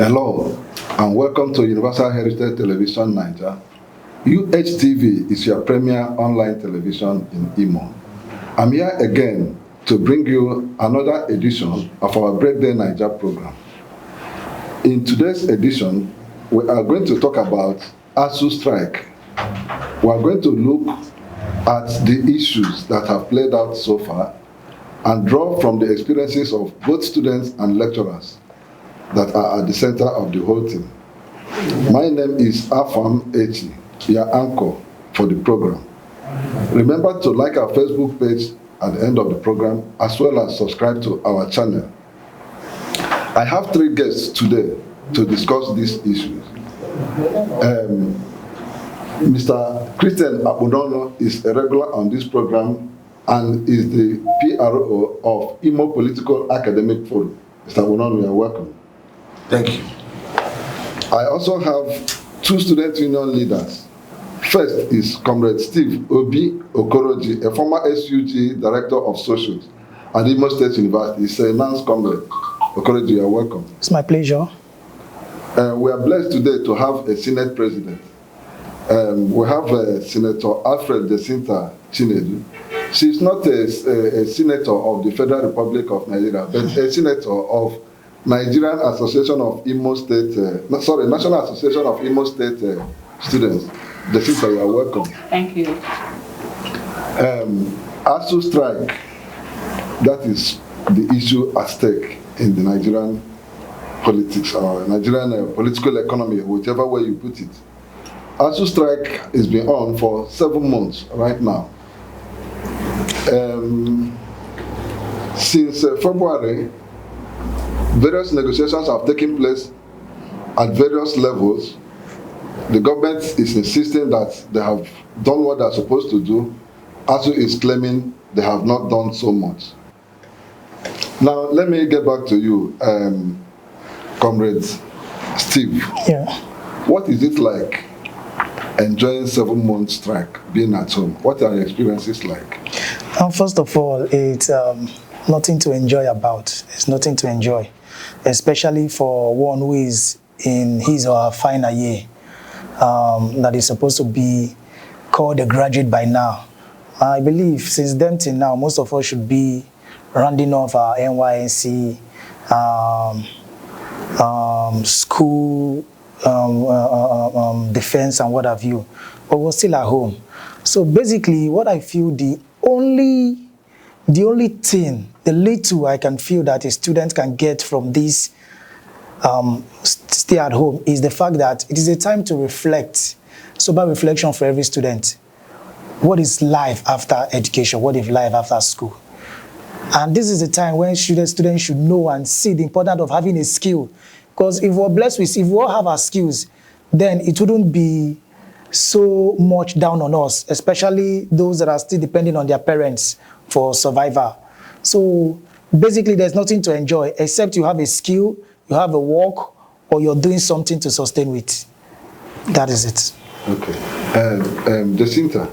Hello, and welcome to Universal Heritage Television Niger. UHTV is your premier online television in Imo. I'm here again to bring you another edition of our Breakday Niger program. In today's edition, we are going to talk about Asuu strike. We are going to look at the issues that have played out so far and draw from the experiences of both students and lecturers that are at the center of the whole thing. My name is Afam Echi, your anchor for the program. Remember to like our Facebook page at the end of the program, as well as subscribe to our channel. I have three guests today to discuss these issues. Mr. Christian Abunono is a regular on this program and is the PRO of Imo Political Academic Forum. Mr. Abunono, you are welcome. Thank you. I also have two student union leaders. First is Comrade Steve Obi Okoroji, a former SUG Director of Socials at Imo State University. He's a nance comrade. Okoroji, you are welcome. It's my pleasure. We are blessed today to have a Senate President. We have Senator Alfred Desinta Chinedu. She's not a senator of the Federal Republic of Nigeria, but a senator of Nigerian Association of Imo State, National Association of Imo State Students. Desinta, you are welcome. Thank you. Asuu strike, that is the issue at stake in the Nigerian politics or Nigerian political economy, whichever way you put it. Asuu strike has been on for 7 months right now. Since February, various negotiations have taken place at various levels. The government is insisting that they have done what they're supposed to do. Asuu is claiming they have not done so much. Now, let me get back to you, Comrade Steve. Yeah. What is it like enjoying 7 months strike, being at home? What are your experiences like? First of all, it's nothing to enjoy about. It's nothing to enjoy, especially for one who is in his or her final year, that is supposed to be called a graduate by now. I believe since then till now, most of us should be rounding off our NYSC, school, defense and what have you, but we're still at home. So basically, what I feel the only thing, the little I can feel that a student can get from this stay at home is the fact that it is a time to reflect, sober reflection for every student. What is life after education? What is life after school? And this is a time when students should know and see the importance of having a skill. Because if we're blessed with, if we all have our skills, then it wouldn't be so much down on us, especially those that are still depending on their parents for survival. So basically, there's nothing to enjoy except you have a skill, you have a work, or you're doing something to sustain with. That is it. Okay. Jacinta,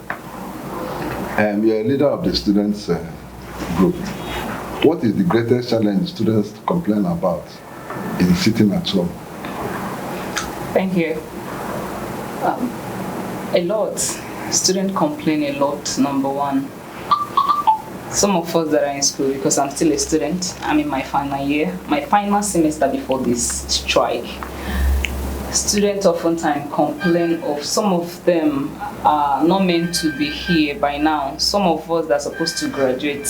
you're a leader of the students group. What is the greatest challenge students complain about in sitting at home? Thank you. A lot. Students complain a lot, number one. Some of us that are in school, because I'm still a student, I'm in my final year, my final semester before this strike. Students oftentimes complain of some of them are not meant to be here by now. Some of us that are supposed to graduate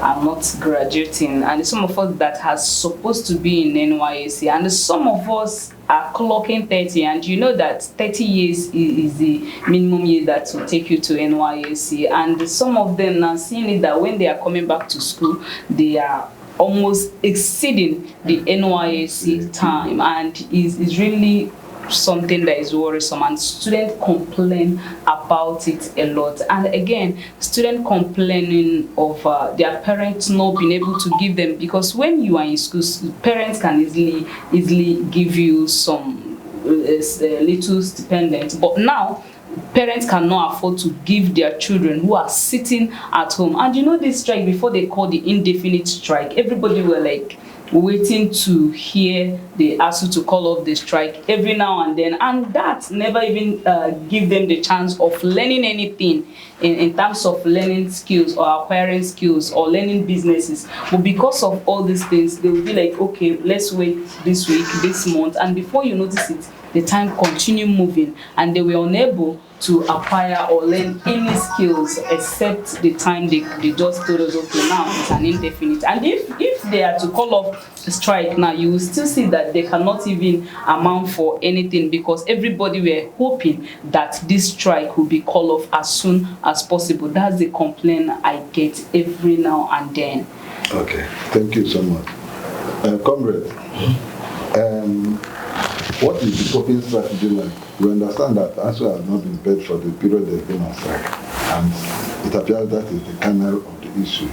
are not graduating, and some of us that are supposed to be in NYSC, and some of us are clocking 30, and you know that 30 years is the minimum year that will take you to NYSC, and some of them now seeing it that when they are coming back to school, they are almost exceeding the NYSC time, and is really something that is worrisome, and students complain about it a lot. And again, students complaining of their parents not being able to give them, because when you are in school, parents can easily give you some little stipend, but now parents cannot afford to give their children who are sitting at home. And you know, this strike, before they call the indefinite strike, everybody were like, waiting to hear the Asuu to call off the strike every now and then, and that never even give them the chance of learning anything in terms of learning skills or acquiring skills or learning businesses. But because of all these things, they will be like, okay, let's wait this week, this month, and before you notice it, the time continue moving, and they were unable to acquire or learn any skills except the time they just told us, okay, now it's an indefinite. And if they are to call off the strike now, you will still see that they cannot even amount for anything, because everybody were hoping that this strike will be called off as soon as possible. That's the complaint I get every now and then. Okay, thank you so much. Comrade, what is the coping strategy like? We understand that Asuu has not been paid for the period they've been on strike, and it appears that is the kernel of the issue.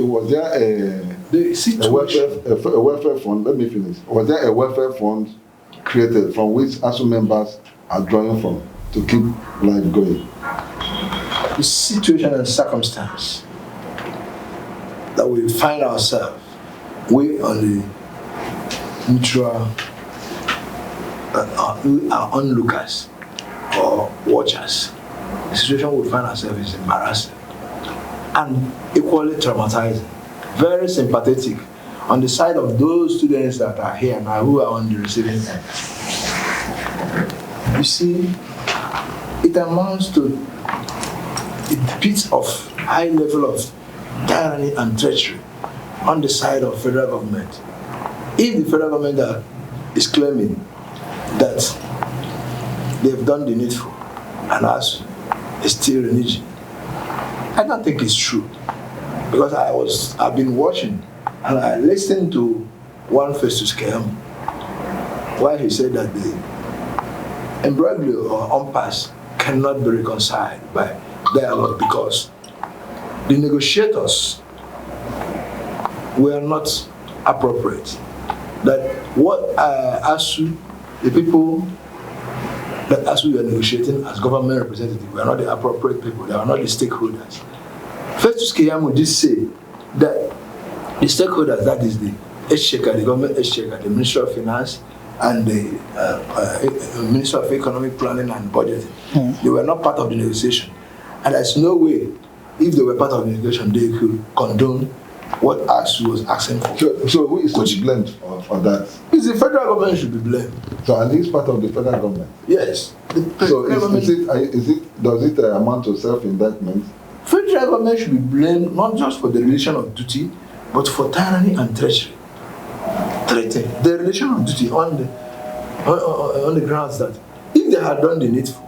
Was there a welfare fund? Let me finish. Was there a welfare fund created from which Asuu members are drawing from to keep life going? The situation and circumstance that we find ourselves, we on the neutral, we are onlookers or watchers. The situation we find ourselves is embarrassing and equally traumatizing. Very sympathetic on the side of those students that are here now who are on the receiving end. You see, it amounts to a bit of high level of tyranny and treachery on the side of federal government. If the federal government is claiming that they've done the needful and Asuu is still reneging, I don't think it's true, because I've been watching and I listened to one Festus Keyamo why he said that the imbroglio or impasse cannot be reconciled by dialogue because the negotiators were not appropriate. That what Asuu, the people that Asuu were negotiating as government representatives, were not the appropriate people, they are not the stakeholders. Festus Keyamo did say that the stakeholders, that is the exchequer, the government exchequer, the Ministry of Finance, and the Ministry of Economic Planning and Budgeting, they were not part of the negotiation. And there's no way, if they were part of the negotiation, they could condone what Asuu was asking for. So who is to be blamed for that? It's the federal government should be blamed. So and he's part of the federal government? Yes. So does it amount to self-indictment? Federal government should be blamed not just for the relation of duty, but for tyranny and treachery. The relation of duty on the grounds that if they had done the needful,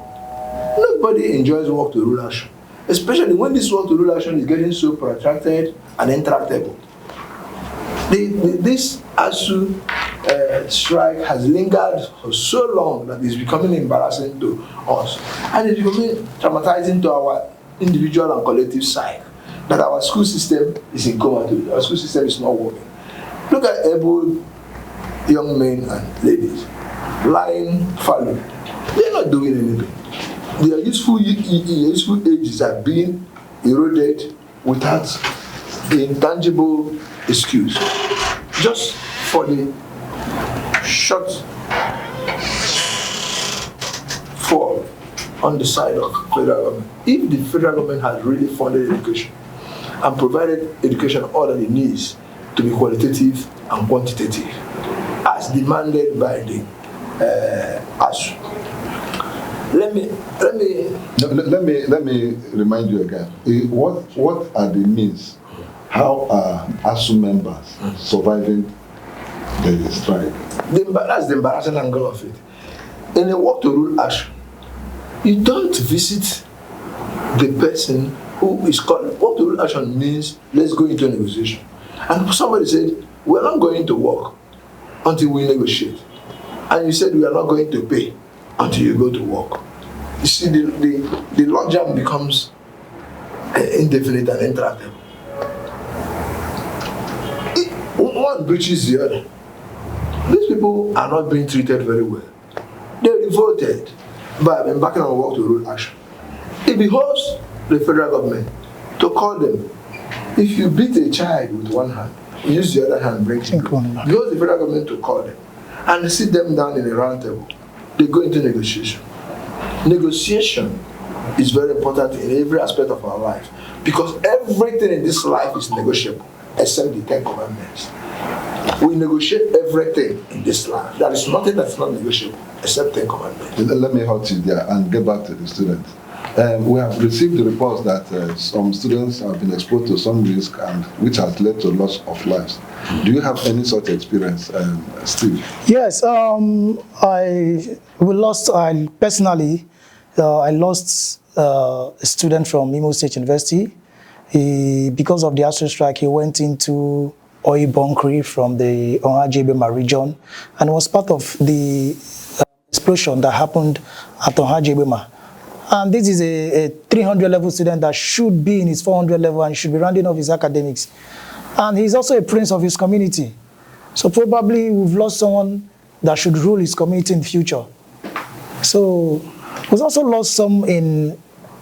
nobody enjoys work to rule action, especially when this work to rule action is getting so protracted and intractable. This Asuu strike has lingered for so long that it's becoming embarrassing to us, and it's becoming traumatizing to our individual and collective side, that our school system is in coma, our school system is not working. Look at able young men and ladies lying fallow. They're not doing anything. Their useful ages are being eroded without the intangible excuse, just for the short fall on the side of federal government. If the federal government has really funded education and provided education all that it needs to be qualitative and quantitative, as demanded by the Asuu. Let me remind you again. What are the means? How are Asuu members surviving the strike? That's the embarrassing angle of it. In a work to rule action, you don't visit the person who is called. Work to rule action means let's go into a negotiation. And somebody said, we're not going to work until we negotiate. And you said we are not going to pay until you go to work. You see, the logjam becomes indefinite and intractable. One breaches the other. These people are not being treated very well. They revolted by embarking on work to rule action. It behoves the federal government to call them. If you beat a child with one hand, use the other hand, bring him close. Because the federal government to call them and sit them down in a round table. They go into negotiation. Negotiation is very important in every aspect of our life because everything in this life is negotiable except the 10 commandments. We negotiate everything in this life. There is nothing that's not negotiable except 10 commandments. Let me halt you there and get back to the students. We have received the reports that some students have been exposed to some risk and which has led to loss of lives. Do you have any such experience, Steve? Yes, I lost a student from Imo State University. Because of the Asuu strike, he went into oil bunkering from the Onhajebema region and was part of the explosion that happened at Onhajebema. And this is a 300 level student that should be in his 400 level and should be rounding off his academics. And he's also a prince of his community. So probably we've lost someone that should rule his community in the future. So we've also lost some in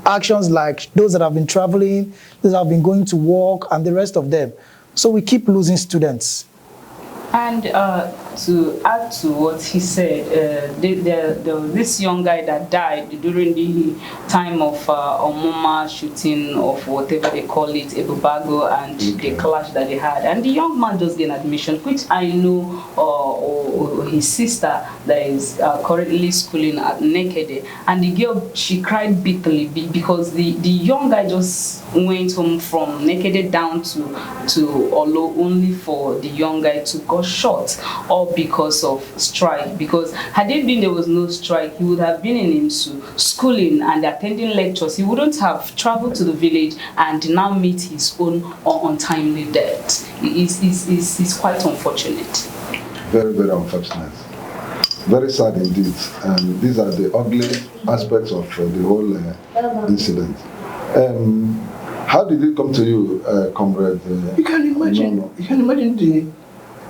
actions like those that have been traveling, those that have been going to work, and the rest of them. So we keep losing students. And to add to what he said, there was this young guy that died during the time of Omoma shooting of whatever they call it, Ebubago, and the clash that they had. And the young man just gained admission, which I know his sister that is currently schooling at Nekede. And the girl, she cried bitterly because the young guy just went home from Nekede down to Olo only for the young guy to go shot, all because of strike. Because had it been there was no strike, he would have been in Imsu schooling and attending lectures. He wouldn't have traveled to the village and now meet his own untimely death. It's quite unfortunate. Very, very unfortunate. Very sad indeed. And these are the ugly aspects of the whole incident. How did it come to you, comrade? You can imagine the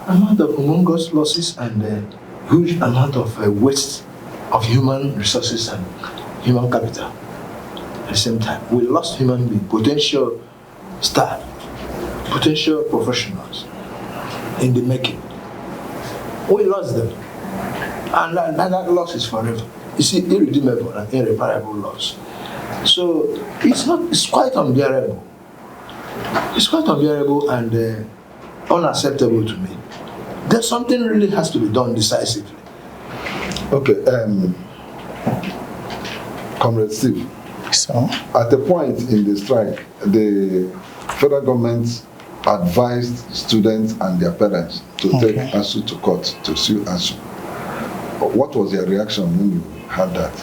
amount of humongous losses and the huge amount of waste of human resources and human capital at the same time. We lost human beings, potential staff, potential professionals in the making. We lost them. And that loss is forever. It's irredeemable and irreparable loss. So it's quite unbearable. It's quite unbearable and unacceptable to me. There's something really has to be done decisively. Okay, Comrade Steve. So, at the point in the strike, the federal government advised students and their parents to take Asuu to court to sue Asuu. What was your reaction when you heard that?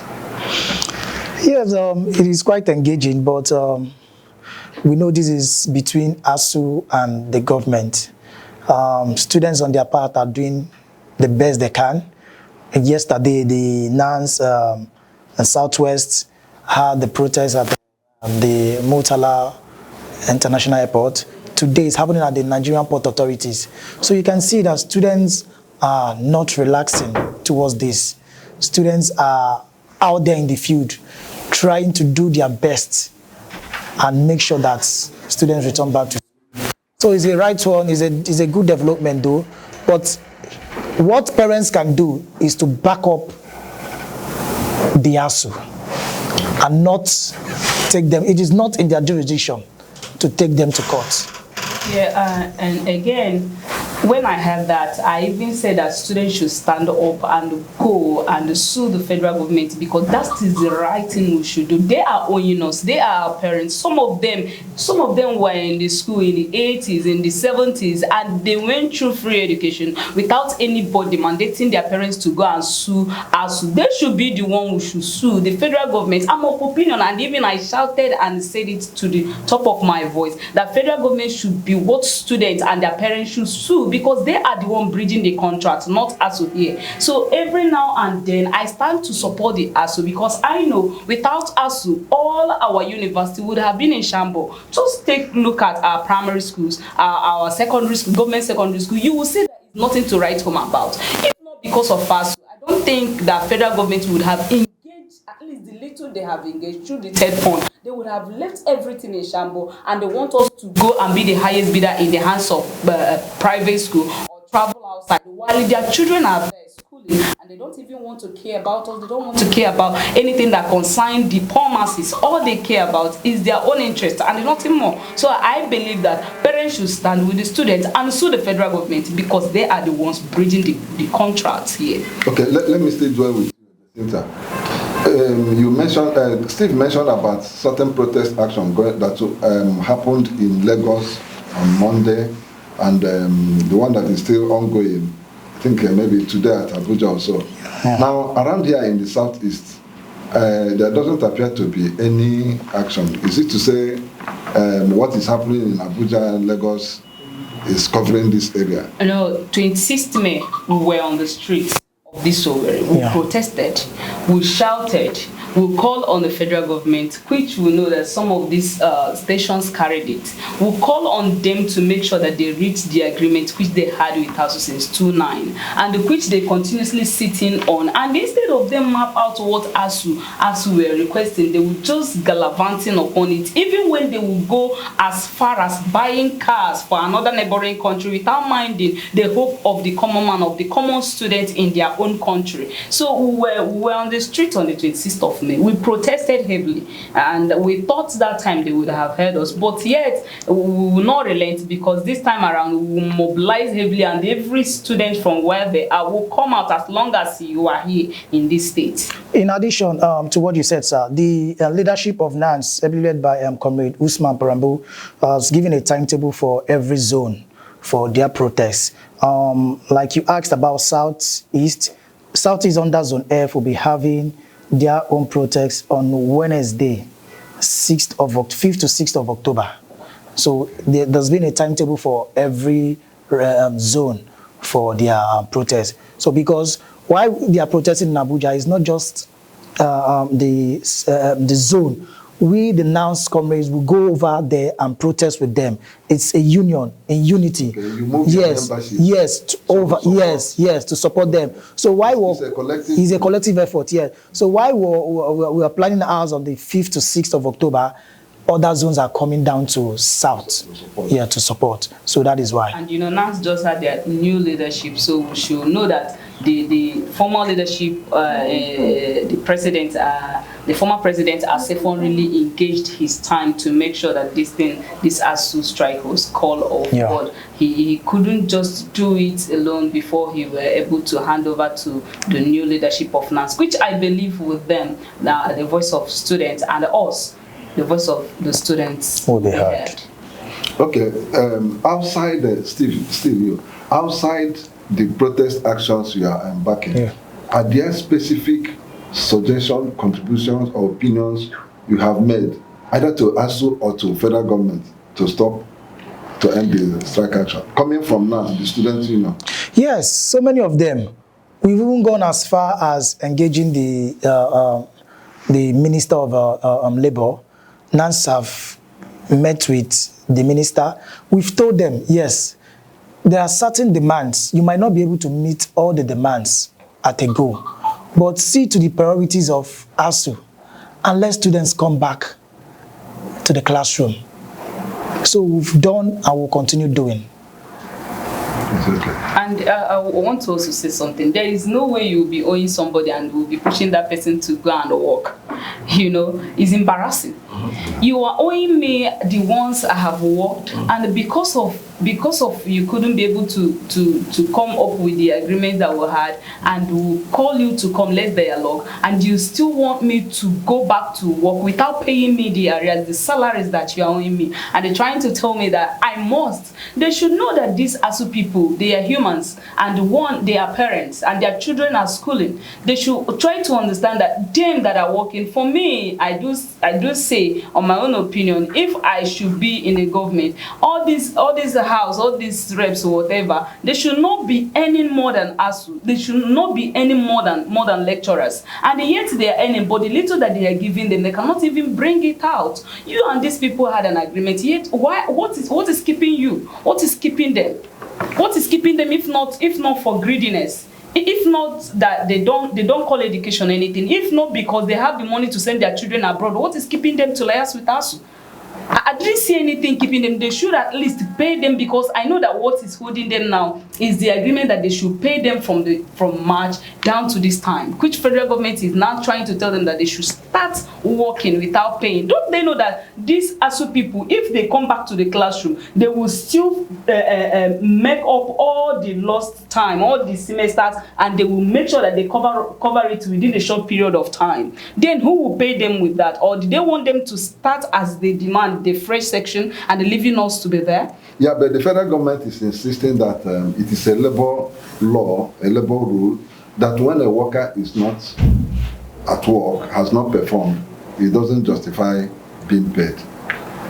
Yes, it is quite engaging, but we know this is between Asuu and the government. Students on their part are doing the best they can. And yesterday, the NANS and Southwest had the protest at the Murtala International Airport. Today it's happening at the Nigerian Port Authorities. So you can see that students are not relaxing towards this. Students are out there in the field trying to do their best and make sure that students return back to. So it's a right one, it's a good development though, but what parents can do is to back up the Asuu and not take them. It is not in their jurisdiction to take them to court. Yeah, and again, when I heard that, I even said that students should stand up and go and sue the federal government because that is the right thing we should do. They are owning us. They are our parents. Some of them were in the school in the 80s, in the 70s, and they went through free education without anybody mandating their parents to go and sue us. They should be the one who should sue the federal government. I'm of opinion, and even I shouted and said it to the top of my voice, that federal government should be what students and their parents should sue, because they are the one bridging the contract, not Asuu here. So every now and then I stand to support the Asuu because I know without Asuu, all our university would have been in shambles. Just take a look at our primary schools, our secondary school, government secondary school. You will see that it's nothing to write home about. If not because of Asuu, I don't think that federal government would have engaged at least the little they have engaged through the third point, they would have left everything in shambles, and they want us to go and be the highest bidder in the hands of private school or travel outside, while their children are there schooling and they don't even want to care about us. They don't want to care about anything that concerns the poor masses. All they care about is their own interest and nothing more. So I believe that parents should stand with the students and sue the federal government, because they are the ones bridging the contracts here. Okay, let me still dwell with you at the same time. You mentioned, Steve mentioned about certain protest action that happened in Lagos on Monday, and the one that is still ongoing, I think maybe today at Abuja also. Yeah. Now, around here in the southeast, there doesn't appear to be any action. Is it to say what is happening in Abuja and Lagos is covering this area? No, 26th May, we were on the streets of this Owerri. We protested, we shouted, we called on the federal government, which we know that some of these stations carried it. We call on them to make sure that they reach the agreement which they had with Asuu since 2009, and which they continuously sitting on. And instead of them map out what Asuu were requesting, they would just gallivanting upon it, even when they would go as far as buying cars for another neighboring country without minding the hope of the common man, of the common student in their own country. So we were on the street on the 26th of May. We protested heavily, and we thought that time they would have heard us, but yet we will not relent, because this time around we will mobilize heavily, and every student from where they are will come out as long as you are here in this state. In addition to what you said, sir, the leadership of NANS, led by Comrade Usman Parambu, has given a timetable for every zone for their protests. Like you asked about Southeast under Zone F will be having their own protests on Wednesday, 5th to 6th of October. So there's been a timetable for every zone for their protests. So because why they are protesting in Abuja is not just the zone. We, the NANS comrades, will go over there and protest with them. It's a union, a unity. Okay, you move to support them. So why it's a collective effort, yeah. So why we are planning ours on the 5th to 6th of October, other zones are coming down to south, to support. So that is why. And NANS just had their new leadership, so we should know that the former leadership, the former president Asefon really engaged his time to make sure that this Asuu strike was called off. Yeah. But he couldn't just do it alone before he were able to hand over to the new leadership of NANS, which I believe with them, the voice of students, and us, the voice of the students. Oh, they heard. Okay, outside outside the protest actions you are embarking, are there specific suggestions, contributions, or opinions you have made either to Asuu or to federal government to end the strike action, coming from now, the students union? Yes, so many of them. We've even gone as far as engaging the Minister of Labour. NANS have met with the minister. We've told them, yes, there are certain demands. You might not be able to meet all the demands at a go, but see to the priorities of Asuu and let students come back to the classroom. So we've done and will continue doing. Okay. And I want to also say something. There is no way you'll be owing somebody and will be pushing that person to go and work. It's embarrassing. You are owing me the ones I have worked, and because of you couldn't be able to come up with the agreement that we had, and we'll call you to come, let's dialogue, and you still want me to go back to work without paying me the arrears, the salaries that you are owing me, and they're trying to tell me that I must. They should know that these Asuu people, they are humans, and they are parents, and their children are schooling. They should try to understand that them that are working. For me, I do say, on my own opinion, if I should be in a government, all these house, all these reps or whatever, they should not be any more than Asuu. They should not be any more than lecturers. And yet they are earning, but the little that they are giving them, they cannot even bring it out. You and these people had an agreement. Yet what is keeping you? What is keeping them? What is keeping them if not for greediness? If not that they don't call education anything, if not because they have the money to send their children abroad, what is keeping them to liaise with Asuu? I didn't see anything keeping them. They should at least pay them, because I know that what is holding them now is the agreement that they should pay them from March down to this time, which federal government is now trying to tell them that they should start working without paying. Don't they know that these Asuu people, if they come back to the classroom, they will still make up all the lost time, all the semesters, and they will make sure that they cover it within a short period of time. Then who will pay them with that? Or do they want them to start as they demand, the fresh section, and leaving us to be there? Yeah, but the federal government is insisting that it is a labor law, a labor rule, that when a worker is not at work, has not performed, it doesn't justify being paid.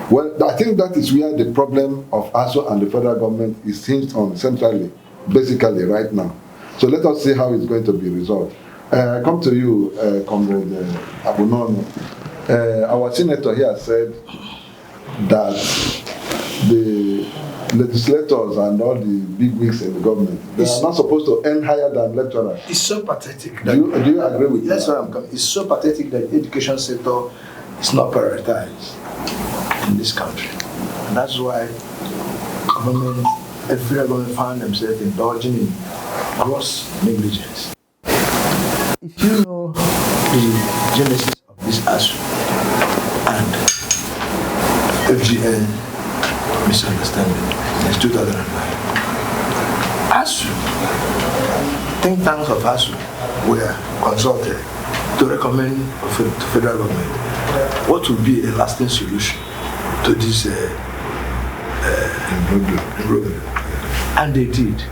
Well, I think that is where the problem of Asuu and the federal government is hinged on centrally, basically right now. So let us see how it's going to be resolved. I come to you, Comrade Abunono. Our senator here said that the legislators and all the big wigs in the government, they are not supposed to earn higher than lecturers. It's so pathetic. Do you agree with that? That's where I'm coming. It's so pathetic that the education sector is not prioritized in this country. And that's why every government found themselves indulging in gross negligence. If you know the genesis of this Asuu and FGN misunderstanding since 2009, Asuu, think tanks of Asuu were consulted to recommend to federal government what would be a lasting solution to this imbroglio. And they did.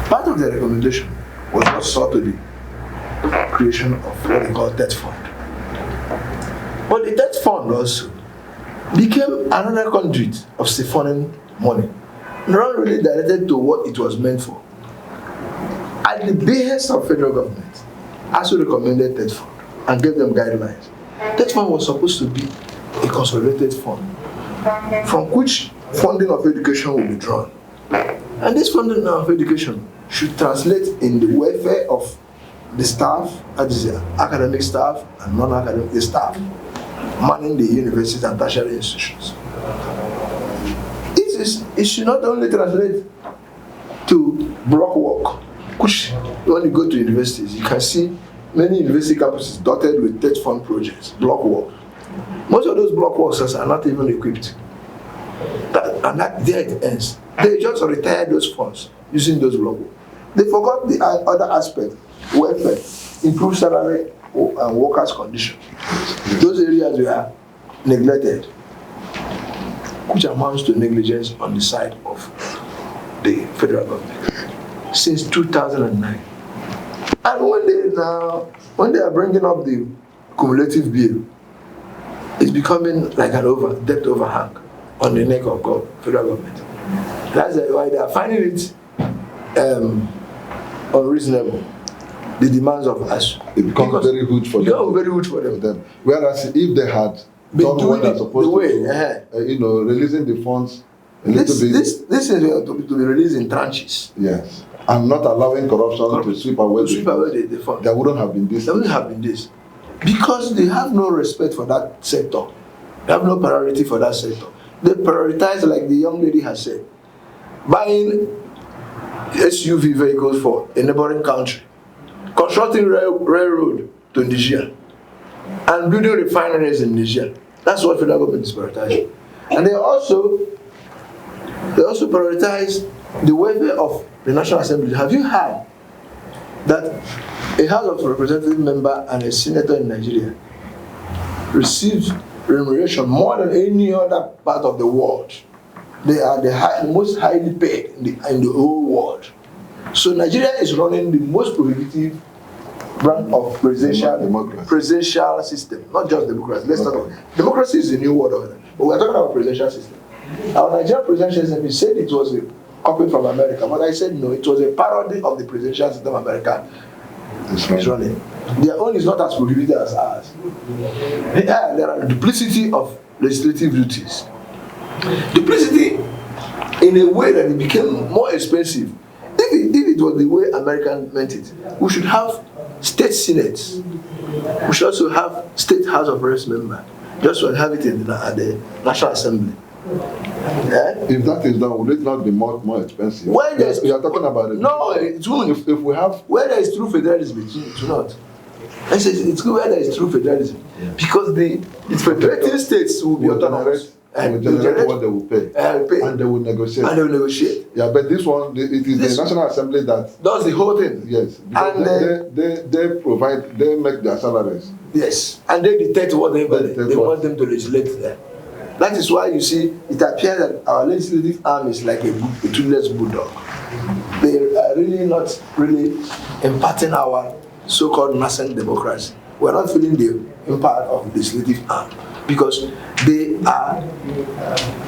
Part of the recommendation was not sought to the creation of what they call debt fund. But the debt fund also became another conduit of siphoning money, not really directed to what it was meant for. At the behest of federal government, Asuu recommended debt fund and gave them guidelines. Debt fund was supposed to be a consolidated fund from which funding of education will be drawn. And this funding of education should translate in the welfare of the staff, that is the academic staff and non-academic staff, manning the universities and tertiary institutions. It should not only translate to block work, which when you go to universities, you can see many university campuses dotted with debt fund projects, block work. Most of those block workers are not even equipped. There it ends. They just retire those funds using those block work. They forgot the other aspect, welfare, improve salary and workers' condition. Those areas were neglected, which amounts to negligence on the side of the federal government since 2009. And when they are bringing up the cumulative bill, it's becoming like an debt overhang on the neck of federal government. That's why they are finding it unreasonable, the demands of Asuu. It becomes very huge for them. Very huge for them. Whereas if they had done what they're supposed to do, releasing the funds a little bit. This is to be released in tranches. Yes. And not allowing corruption to sweep away the fund. There wouldn't have been this. There wouldn't have been this. Because they have no respect for that sector. They have no priority for that sector. They prioritize, like the young lady has said, buying SUV vehicles for a neighboring country, constructing railroad to Niger, and building refineries in Niger. That's what federal government is prioritizing. And they also prioritize the welfare of the National Assembly. Have you heard that a House of Representatives member and a senator in Nigeria received remuneration more than any other part of the world? They are the most highly paid in the whole world. So Nigeria is running the most prohibitive brand of presidential system, not just democracy. Let's talk about democracy is the new word of it, but we're talking about presidential system. Our Nigerian presidential system, we said it was a copy from America, but I said no, it was a parody of the presidential system America is running. Their own is not as prohibited as ours. There are duplicity of legislative duties. Duplicity in a way that it became more expensive. If it was the way Americans meant it. We should have state senates. We should also have state House of Reps member. Just to have it at the National Assembly. Yeah? If that is done, will it not be more expensive? Where Yes, we are talking about it. No, it won't. If we have... Where there is true federalism, it will not. I say it's good where there is true federalism. Because the federating states will be autonomous. And will generate what they will pay. And they will negotiate. And they will negotiate. Yeah, but this one, it is the National Assembly that does the whole thing. Yes, because they provide, they make their salaries. Yes, and they dictate whatever they want them to legislate there. That is why you see, it appears that our legislative arm is like a toothless bulldog. They are really not really imparting our so-called nascent democracy. We are not feeling the impact of the legislative arm because they are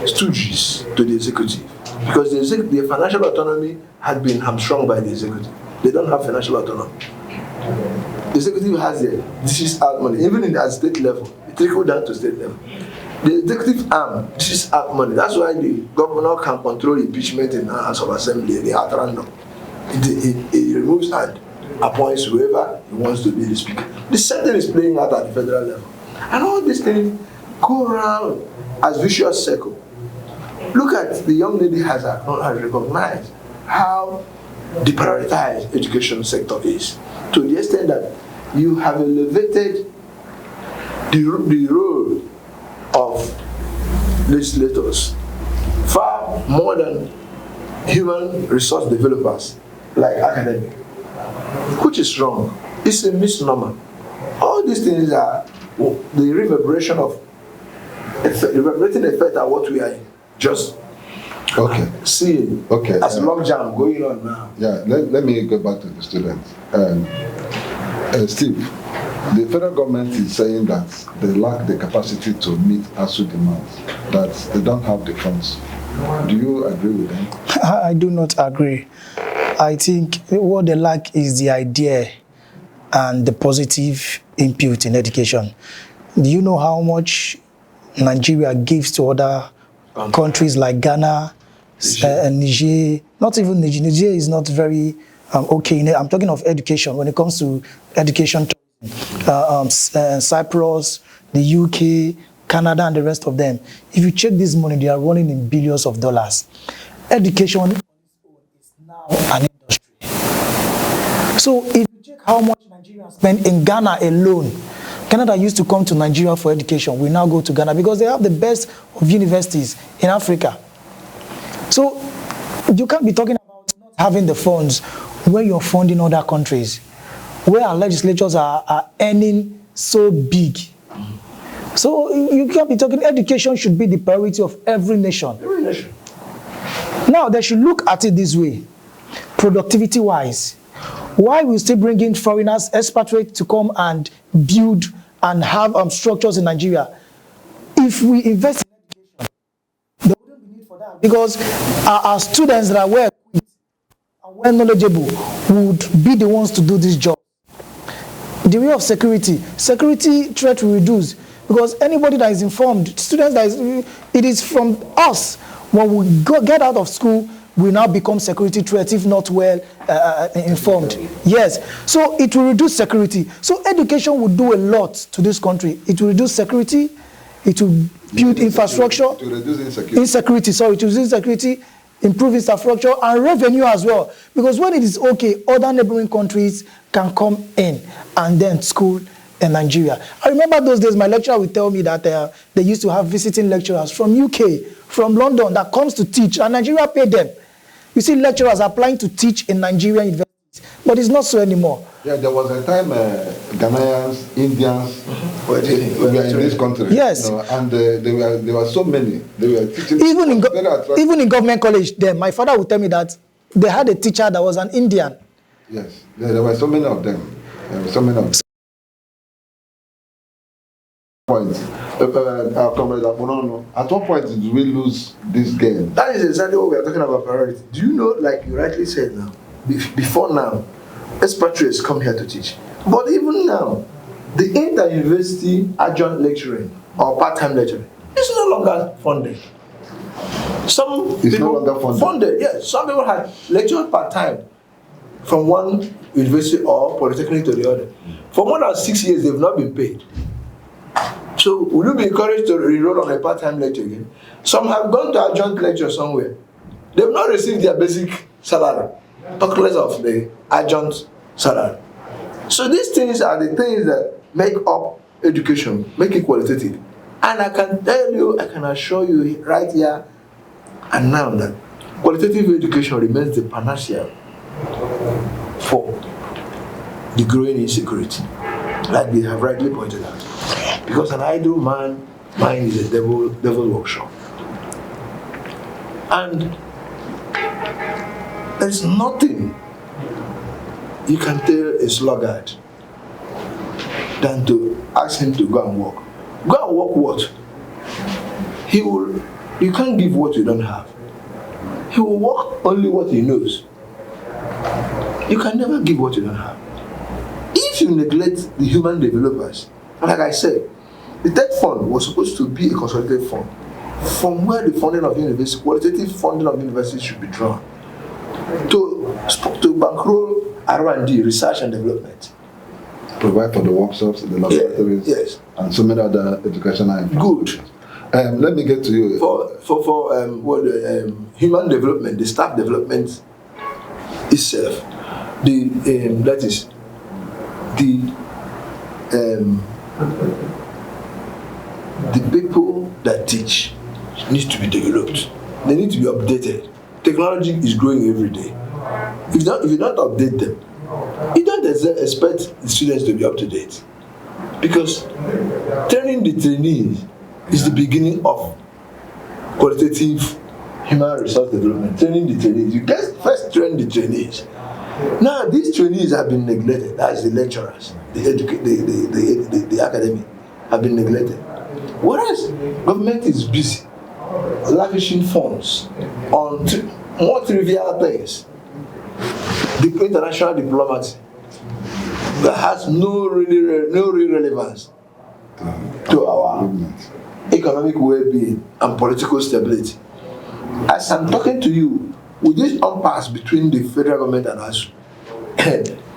stooges to the executive. Because the financial autonomy had been hamstrung by the executive. They don't have financial autonomy. The executive has the dishes out money, even at state level. It trickles down to state level. The executive arm dishes out money. That's why the governor can control impeachment in the House of Assembly at random. He removes and appoints whoever he wants to be the speaker. The same thing is playing out at the federal level. And all these things go around as vicious circle. Look at the young lady has recognized how deprioritized education sector is, to the extent that you have elevated the role of legislators far more than human resource developers like academic, which is wrong. It's a misnomer. All these things are the reverberation of reverberating effect of what we are just seeing as long jam going on now. Yeah, let me go back to the students. Steve, the federal government is saying that they lack the capacity to meet Asuu demands, that they don't have the funds. Do you agree with them? I do not agree. I think what they lack is the idea and the positive input in education. Do you know how much Nigeria gives to other countries like Ghana, Niger? Not even Niger. Niger is not very okay. I'm talking of education. When it comes to education, Cyprus, the UK, Canada, and the rest of them. If you check this money, they are running in billions of dollars. Education is now an industry. So if you check how much Nigeria spend in Ghana alone, Canada used to come to Nigeria for education. We now go to Ghana because they have the best of universities in Africa. So you can't be talking about not having the funds where you're funding other countries, where our legislatures are earning so big. So you can't be talking, education should be the priority of every nation. Every nation. Now they should look at it this way, productivity-wise. Why we still bring in foreigners, expatriates to come and build and have structures in Nigeria? If we invest in education, there wouldn't be need for that, because our students that are well equipped and well knowledgeable would be the ones to do this job. The way of security threat will reduce, because anybody that is informed, students it is from us. When we get out of school, we now become security threats if not well informed. Yes, so it will reduce security. So education will do a lot to this country. It will reduce security, it will build infrastructure. It will reduce insecurity. It will reduce insecurity, improve infrastructure and revenue as well. Because when it is okay, other neighboring countries can come in and then school in Nigeria. I remember those days, my lecturer would tell me that they used to have visiting lecturers from UK, from London, that comes to teach, and Nigeria paid them. You see lecturers applying to teach in Nigerian universities, but it's not so anymore. Yeah, there was a time Ghanaians, Indians were in this country. Yes. You know, and there were so many. They were teaching. Even in government college, then my father would tell me that they had a teacher that was an Indian. Yes, there were so many of them. Point. At what point did we lose this game? That is exactly what we are talking about, priority. Do you know, like you rightly said now, before now, expatriates come here to teach. But even now, the inter-university adjunct lecturing or part-time lecturing is no longer funded. Some it's people no longer funded. Yes, some people had lectured part-time from one university or polytechnic to the other. For more than 6 years, they've not been paid. So will you be encouraged to enroll on a part-time lecture again? Some have gone to adjunct lecture somewhere. They've not received their basic salary, talk less of the adjunct salary. So these things are the things that make up education, make it qualitative. And I can tell you, I can assure you right here and now that qualitative education remains the panacea for the growing insecurity, like they have rightly pointed out. Because an idle mind is a devil workshop. And there's nothing you can tell a sluggard than to ask him to go and work. Go and work what? You can't give what you don't have. He will work only what he knows. You can never give what you don't have. If you neglect the human developers, like I said, the third fund was supposed to be a consolidated fund from where the funding of university, qualitative funding of universities should be drawn to bankroll R&D, research and development. Provide for the workshops, the laboratories, yes, and so many other educational. Good. Let me get to you. For human development, the staff development itself, that is the people that teach need to be developed. They need to be updated. Technology is growing every day. If you don't update them, you don't expect the students to be up to date. Because training the trainees is the beginning of qualitative human resource development. Training the trainees. You first train the trainees. Now these trainees have been neglected. That is the lecturers, the academy have been neglected. Whereas government is busy lavishing funds on more trivial things. The international diplomacy that has no real relevance to our economic well-being and political stability. As I'm talking to you, with this impasse between the federal government and Asuu,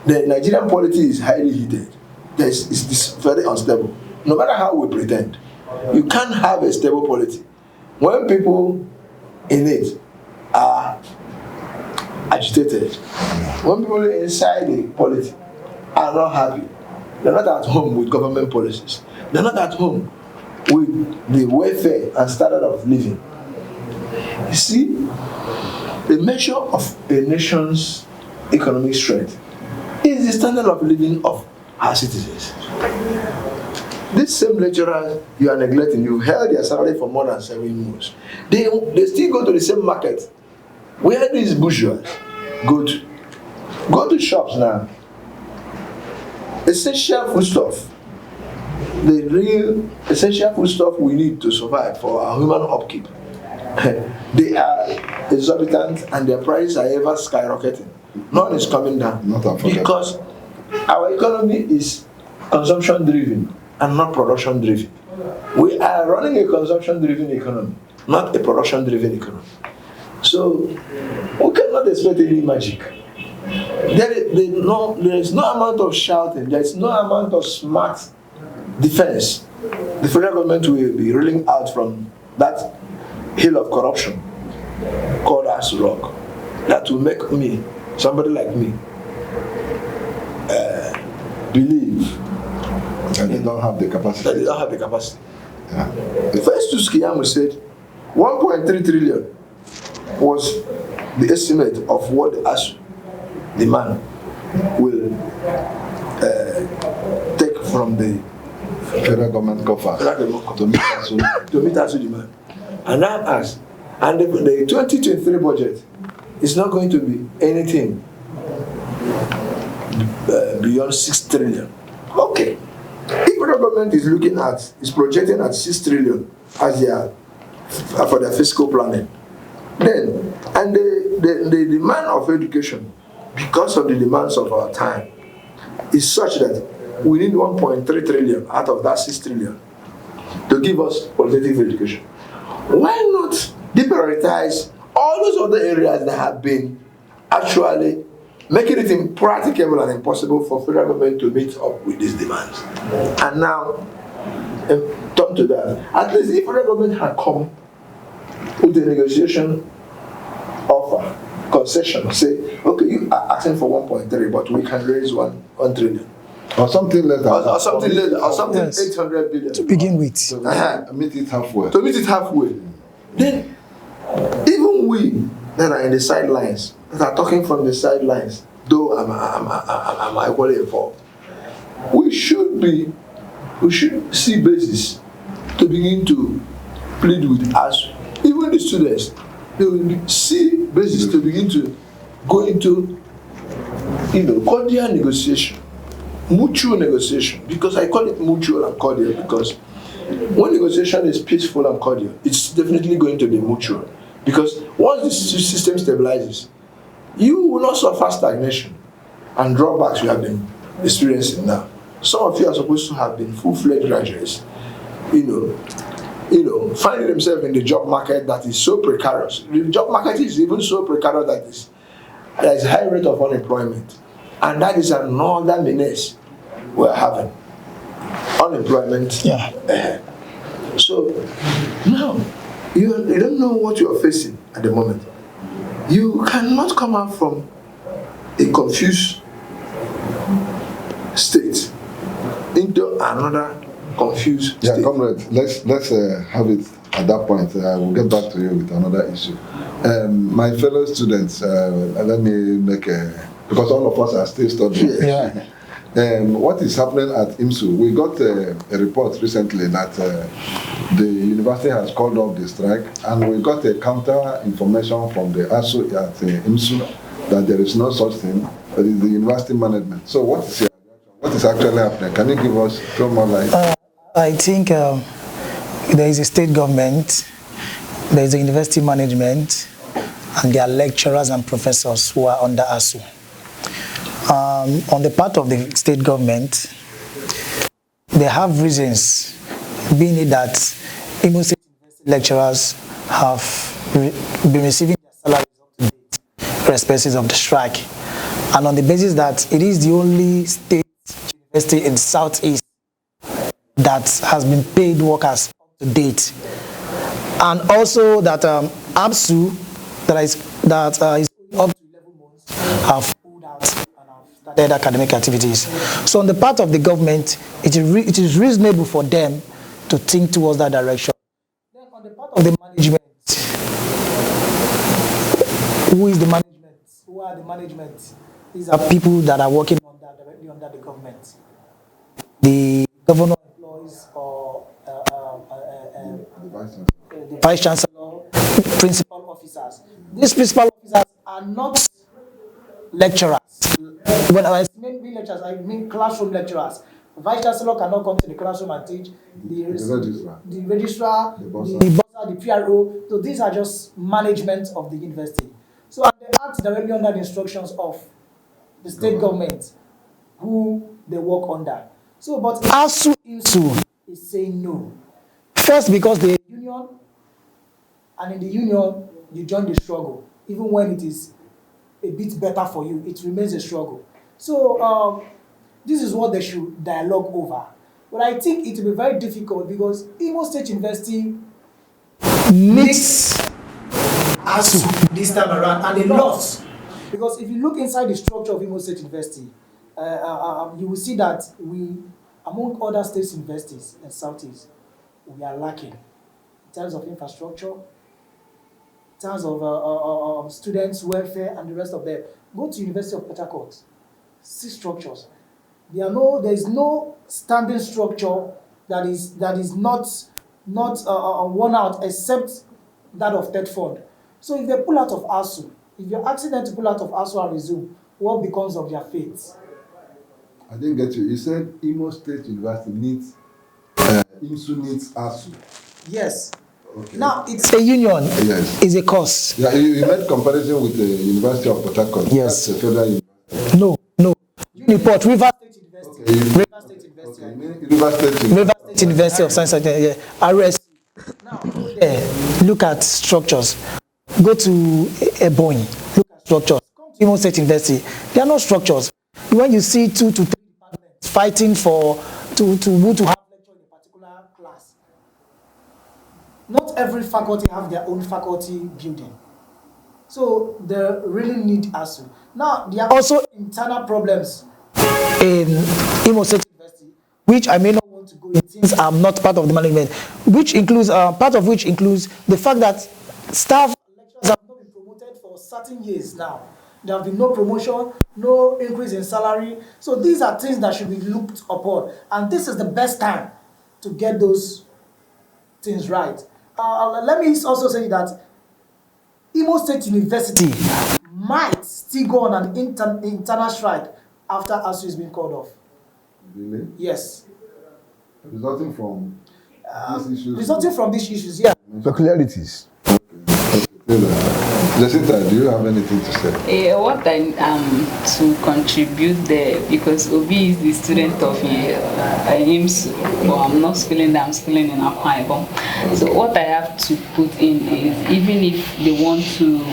the Nigerian polity is highly heated. It's very unstable. No matter how we pretend, you can't have a stable polity when people in it are agitated. When people inside the polity are not happy, they're not at home with government policies. They're not at home with the welfare and standard of living. You see, the measure of a nation's economic strength is the standard of living of our citizens. These same lecturers you are neglecting, you've held their salary for more than 7 months. They still go to the same market where these bourgeois go to. Go to shops now. Essential foodstuff, the real essential foodstuff we need to survive for our human upkeep, they are exorbitant and their prices are ever skyrocketing. None is coming down because our economy is consumption driven and not production driven. We are running a consumption driven economy, not a production driven economy. So we cannot expect any magic. There is no amount of shouting, there is no amount of smart defense the federal government will be rolling out from that hill of corruption called Asuu that will make me, somebody like me, believe that they don't have the capacity. Yeah. The first two Skiyamu said 1.3 trillion was the estimate of what Asuu, the man, will take from the federal government coffers to meet Asuu demand. And now ask, and the 2023 budget is not going to be anything beyond 6 trillion. Okay. If the government is projecting at 6 trillion as for their fiscal planning, then, and the demand of education, because of the demands of our time, is such that we need 1.3 trillion out of that 6 trillion to give us qualitative education. Why not deprioritize all those other areas that have been actually making it impracticable and impossible for federal government to meet up with these demands. And now, turn to that. At least if federal government had come with a negotiation offer, concession, say, okay, you are asking for 1.3, but we can raise 1 trillion. Or something less than Or something later, or something Yes. 800 billion. To begin with. meet it halfway. To meet it halfway. Then, even we that are in the sidelines, that are talking from the sidelines, though I'm equally involved, we should see basis to begin to plead with us. Even the students, they will see basis to begin to go into, cordial negotiation, mutual negotiation. Because I call it mutual and cordial because when negotiation is peaceful and cordial, it's definitely going to be mutual. Because once the system stabilizes, you will not suffer stagnation and drawbacks you have been experiencing now. Some of you are supposed to have been full-fledged graduates, finding themselves in the job market that is so precarious. The job market is even so precarious that there is a high rate of unemployment. And that is another menace we're having. Unemployment. Yeah. So now, you don't know what you are facing at the moment. You cannot come out from a confused state into another confused Yeah, state. comrade, let's have it at that point. I will get back to you with another issue. My fellow students, let me make because all of us are still studying. Yeah. What is happening at IMSU? We got a report recently that the university has called off the strike, and we got a counter information from the Asuu at IMSU that there is no such thing, but it's the university management. So what is actually happening? Can you give us throw more light? I think there is a state government, there is a university management, and there are lecturers and professors who are under Asuu. On the part of the state government, they have reasons, being it that Imo State University lecturers have been receiving their salaries up to date, irrespective of the strike, and on the basis that it is the only state university in the southeast that has been paid workers up to date, and also that Asuu that is up to 11 months have pulled out and have started academic activities. So on the part of the government, it is reasonable for them to think towards that direction. Then on the part of the management, who is the management? Who are the management? These are people that are working directly under the government. The governor employs or the vice chancellor, principal officers. These principal officers are not lecturers. When I mean lecturers, I mean classroom lecturers. The vice chancellor cannot come to the classroom and teach. The registrar, the bursar, the PRO. So these are just management of the university. So they act directly under the instructions of the state government, who they work under. So, but Asuu is saying no. First, because the union, and in the union, you join the struggle. Even when it is a bit better for you, it remains a struggle. So, this is what they should dialogue over. But I think it will be very difficult because Imo State University needs Asuu this time around, and they lost. Because if you look inside the structure of Imo State University, you will see that we, among other state universities in Southeast, we are lacking in terms of infrastructure, in terms of students' welfare, and the rest of them. Go to University of Port Harcourt, see structures. There is no standing structure that is not worn out except that of Third Fund. So if they pull out of Asuu, if you're asking them to pull out of Asuu and resume, what becomes of their fate? I didn't get you. You said Imo State University needs, IMSU needs Asuu. Yes. Okay. Now, it's a union. Yes. It's a cost. Yeah, you made comparison with the University of Port Harcourt. Yes. That's a federal university. No. Uniport, River State University. Okay. River State University. Okay. River State University. River State University of Science and Technology. RS. Now, look at structures. Go to Ebonyi. Look at structures. Come Imo State University, there are no structures. When you see 2 to 3 departments fighting for to have lecture in a particular class, not every faculty have their own faculty building. So they really need Asuu. Now, there are also internal problems in Imo State University, which I may not want to go in since I'm not part of the management, which includes, part of which includes the fact that staff lecturers have not been promoted for certain years now. There have been no promotion, no increase in salary. So these are things that should be looked upon. And this is the best time to get those things right. Let me also say that Imo State University might still go on an internal strike after Asuu is being called off. Really? Yes. Resulting from these issues? Resulting from these issues, yeah. Peculiarities. Jacinta, do you have anything to say? What I to contribute there, because Obi is the student of IMSU, but I'm not schooling there, I'm schooling in Akwa Ibom. So what I have to put in is, even if they want to,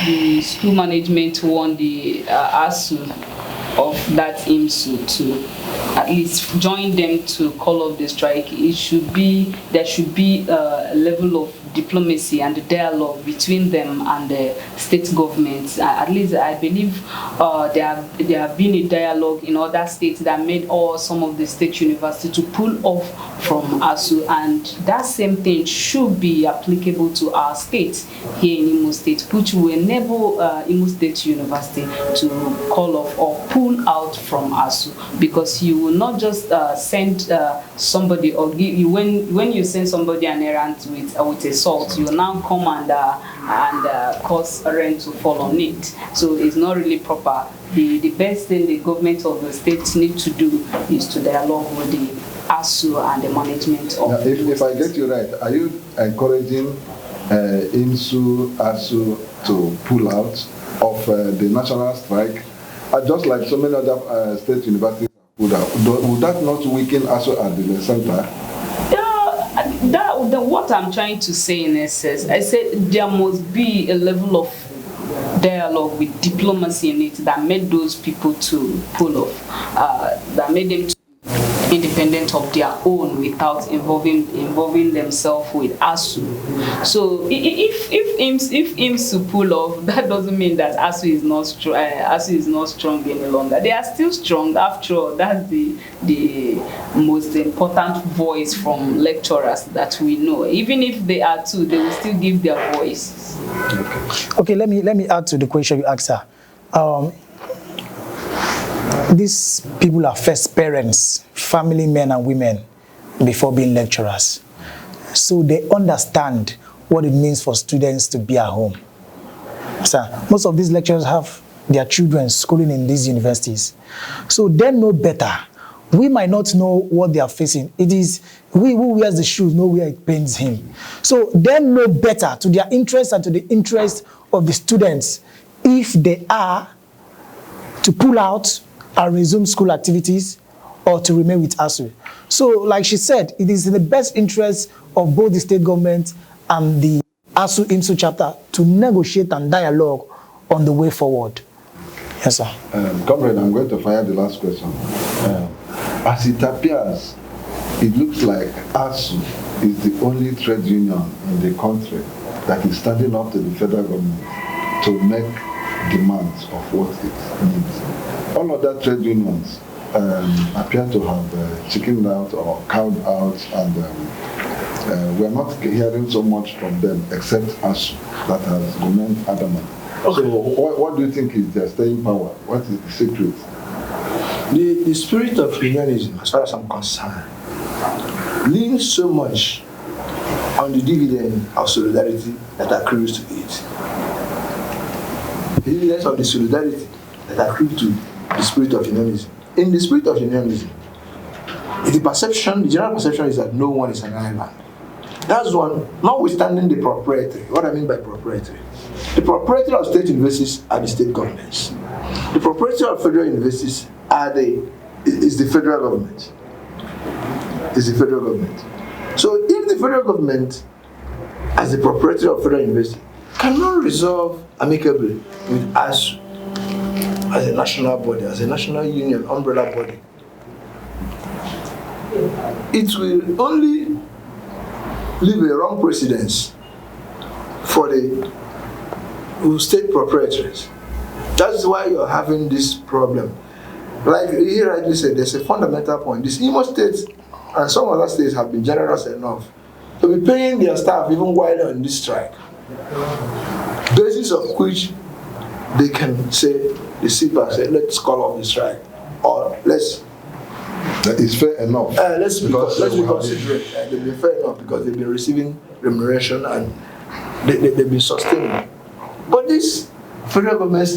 the school management want the Asuu of that IMSU to at least join them to call off the strike, there should be a level of diplomacy and dialogue between them and the state governments. At least I believe there have been a dialogue in other states that made some of the state universities to pull off from Asuu, and that same thing should be applicable to our state here in Imo State, which will enable Imo State University to call off or pull out from Asuu, because you will not just send somebody or give you, when you send somebody an errand with a salt, you will now come and cause rent to fall on it. So it's not really proper. The best thing the government of the state need to do is to dialogue with the Asuu and the management of. Now, if I get you right, are you encouraging Asuu to pull out of the national strike, just like so many other state universities have pulled out? Would that not weaken Asuu at the center? What I'm trying to say in essence, I said there must be a level of dialogue with diplomacy in it that made those people to pull off, that made them to be independent of their own without involving themselves with Asuu. So if IMSU pull off, that doesn't mean that Asuu is not strong. Asuu is not strong any longer. They are still strong. After all, that's the most important voice from lecturers that we know. Even if they are two, they will still give their voice. Okay, let me add to the question you asked her. These people are first parents, family men and women, before being lecturers. So they understand what it means for students to be at home. So most of these lecturers have their children schooling in these universities. So they know better. We might not know what they are facing. It is we who wears the shoes know where it pains him. So they know better, to their interest and to the interest of the students, if they are to pull out and resume school activities or to remain with Asuu. So like she said, it is in the best interest of both the state government and the Asuu IMSU chapter to negotiate and dialogue on the way forward. Yes, sir. Comrade, I'm going to fire the last question. As it appears, it looks like Asuu is the only trade union in the country that is standing up to the federal government to make demands of what it needs. All other trade unions appear to have chickened out or cowed out, and we're not hearing so much from them except Asuu that has remained adamant. Okay. So what do you think is their staying power? What is the secret? The spirit of unionism, as far as I'm concerned, leans so much on the dividend of solidarity that accrues to it. The dividends of the solidarity that accrues to the spirit of unionism. In the spirit of unionism, the general perception is that no one is an island. That's one, notwithstanding the proprietary. What I mean by proprietary? The proprietary of state universities are the state governments. The proprietary of federal universities is the federal government. Is the federal government. So if the federal government, as the proprietary of federal university, cannot resolve amicably with us as a national body, as a national union, umbrella body, it will only leave a wrong precedence for the state proprietaries. That's why you're having this problem. Like he rightly said, there's a fundamental point. This Imo State and some other states have been generous enough to be paying their staff even while they're on this strike. Basis of which they can say, the CPA say, let's call off the strike, or let's. That is fair enough. Let's be considerate. They've been fair enough because they've been receiving remuneration and they've been sustaining. But this federal government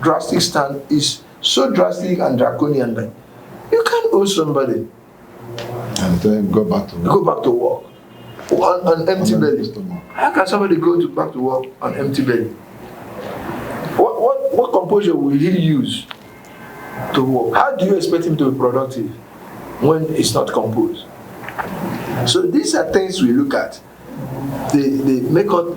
drastic stand is so drastic and draconian that you can't owe somebody and then go back to work on empty belly. How can somebody go back to work on empty belly? What composure will he use to work? How do you expect him to be productive when it's not composed? So these are things we look at. They make us,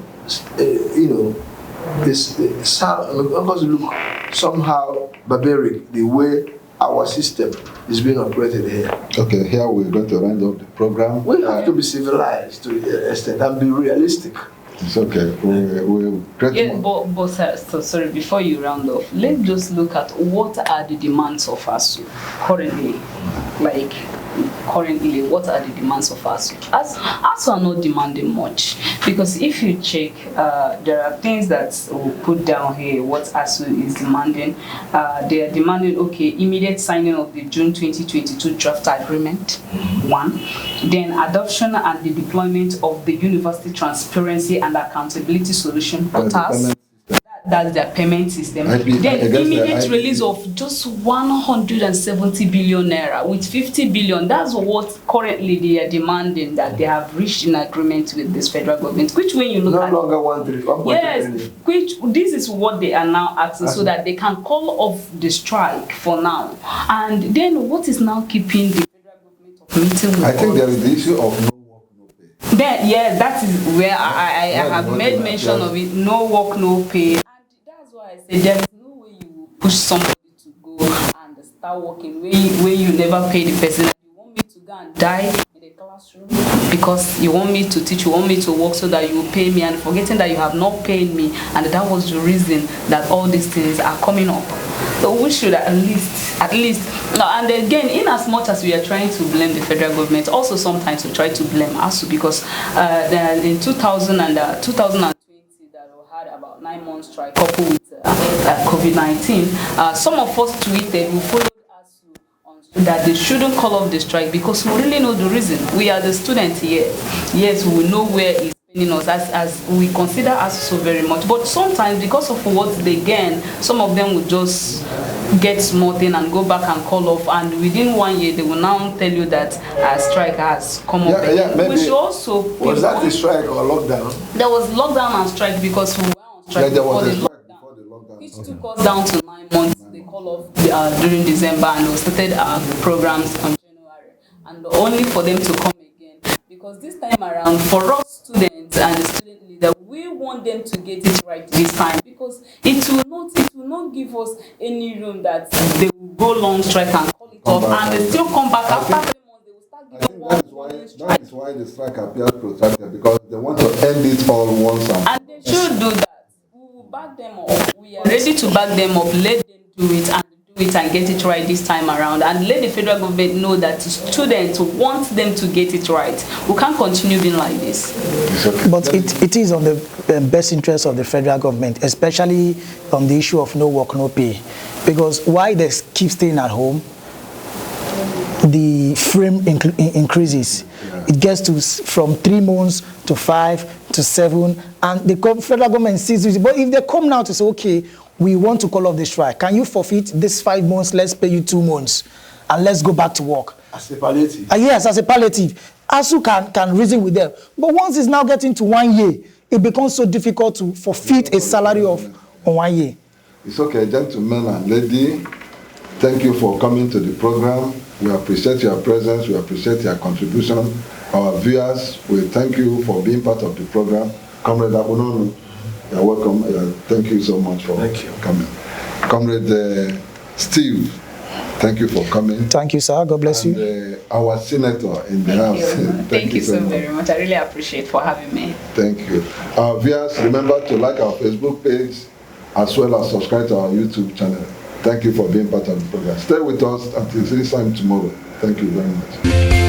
this sound, make us look somehow barbaric the way our system is being operated here. Okay, here we're going to round up the program. We have to be civilized to an extent and be realistic. It's okay. We'll but so sorry, before you round off, let's just look at what are the demands of Asuu currently. Like, currently, what are the demands of Asuu? Asuu are not demanding much, because if you check, there are things that we'll put down here, what Asuu is demanding. They are demanding, okay, immediate signing of the June 2022 draft agreement, one. Then adoption and the deployment of the University Transparency and Accountability Solution portals. That's their payment system. Then immediate release of just 170 billion naira with 50 billion. That's what currently they are demanding, that they have reached an agreement with this federal government. Which when you look at no longer 1 yes, which this is what they are now asking, so that they can call off the strike for now. And then what is now keeping the federal government of meeting with I think there is the issue of no work, no pay. Then yeah, that is where I have made mention of it. No work, no pay. I say there is no way you will push somebody to go and start working when you never pay the person. You want me to go and die in the classroom because you want me to teach, you want me to work so that you will pay me, and forgetting that you have not paid me, and that was the reason that all these things are coming up. So we should at least, and again, in as much as we are trying to blame the federal government, also sometimes we try to blame Asuu, because in 2020, about 9 months strike coupled with COVID-19, some of us tweeted, we followed Asuu on that they shouldn't call off the strike, because we really know the reason. We are the students here. Yes, we know where it's paining us, as we consider Asuu so very much. But sometimes, because of what they gain, some of them will just get small thing and go back and call off, and within 1 year they will now tell you that a strike has come up. Maybe. We should also was that the strike or lockdown? There was lockdown and strike, because we were on strike before the lockdown, which took us down to 9 months. They call off during December, and we started our programs on January, and only for them to come again, because this time around, for us students and the student leader, we want them to get it right this time, because it will not give us any room that they will go long strike and call it off, and they still come back after 3 months. They will start giving that is why the strike appears protracted, because they want to end it all once and they should do that. We will back them up. We are ready to back them up. Let them do it and get it right this time around, and let the federal government know that students want them to get it right. We can't continue being like this. But it is on the best interest of the federal government, especially on the issue of no work, no pay. Because why they keep staying at home, the frame increases. It gets to from 3 months to 5 to 7, and the federal government sees it. But if they come now to say, okay, we want to call off the strike, can you forfeit this 5 months? Let's pay you 2 months, and let's go back to work. As a palliative. Yes, as a palliative. Asuu can reason with them. But once it's now getting to 1 year, it becomes so difficult to forfeit a salary of 1 year. It's okay, gentlemen and lady. Thank you for coming to the program. We appreciate your presence. We appreciate your contribution. Our viewers, we thank you for being part of the program. Comrade Abunonu. You're welcome. Thank you so much for coming. Comrade Steve, thank you for coming. Thank you, sir. God bless you. And our senator in the house. Thank you so very much. I really appreciate for having me. Thank you. Viewers, remember to like our Facebook page as well as subscribe to our YouTube channel. Thank you for being part of the program. Stay with us until this time tomorrow. Thank you very much.